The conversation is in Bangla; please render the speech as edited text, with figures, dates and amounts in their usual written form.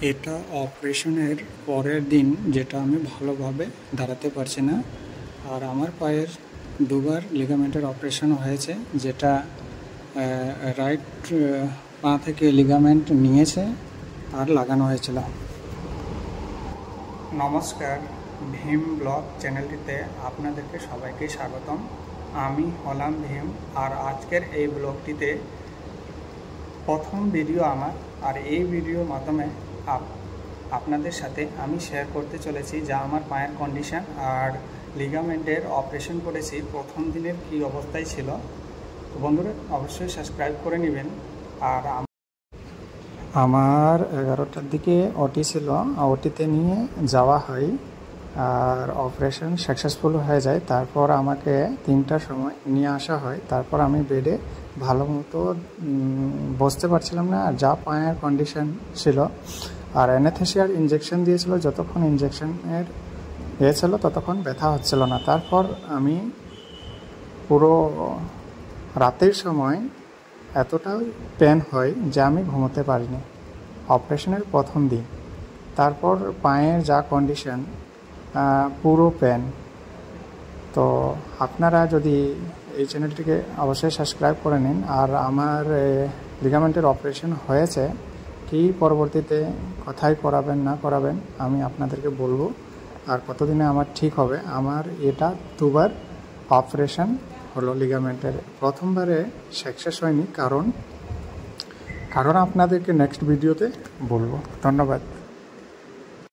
এটা অপারেশনের পরের দিন, যেটা আমি ভালোভাবে দাঁড়াতে পারছি না। আর আমার পায়ের দুবার লিগামেন্টের অপারেশন হয়েছে, যেটা রাইট পা থেকে লিগামেন্ট নিয়েছে আর লাগানো হয়েছিল। নমস্কার, ভীম ব্লগ চ্যানেলটিতে আপনাদেরকে সবাইকে স্বাগতম। আমি হলাম ভীম, আর আজকের এই ব্লগটিতে প্রথম ভিডিও আমার। আর এই ভিডিওর মাধ্যমে আপনাদের সাথে আমি শেয়ার করতে চলেছি যা আমার পায়ের কন্ডিশন আর লিগামেন্টের অপারেশন করেছি প্রথম দিনের কী অবস্থায় ছিল। তো বন্ধুরা, অবশ্যই সাবস্ক্রাইব করে নেবেন। আর আমার 11টার দিকে ওটি ছিল, ওটিতে নিয়ে যাওয়া হয় আর অপারেশন সাকসেসফুল হয়ে যায়। তারপর আমাকে 3টার সময় নিয়ে আসা হয়। তারপর আমি বেডে ভালো মতো বসতে পারছিলাম না, আর যা পায়ের কন্ডিশন ছিল। আর অ্যানেস্থেসিয়ার ইঞ্জেকশন দিয়েছিল, যতক্ষণ ইঞ্জেকশনের ছিল ততক্ষণ ব্যথা হচ্ছিল না। তারপর আমি পুরো রাতের সময় এতটাই পেন হয় যে আমি ঘুমোতে পারিনি অপারেশনের প্রথম দিন। তারপর পায়ের যা কন্ডিশন, পুরো পেন। তো আপনারা যদি এই চ্যানেলটিকে অবশ্যই সাবস্ক্রাইব করে নিন। আর আমার লিগামেন্টের অপারেশন হয়েছে কি, পরবর্তীতে কোথায় করাবেন না করাবেন আমি আপনাদেরকে বলবো, আর কতদিনে আমার ঠিক হবে। আমার এটা দুবার অপারেশন হলো লিগামেন্টের। প্রথমবারে সাকসেস হয়নি, কারণ আপনাদেরকে নেক্সট ভিডিওতে বলবো। ধন্যবাদ।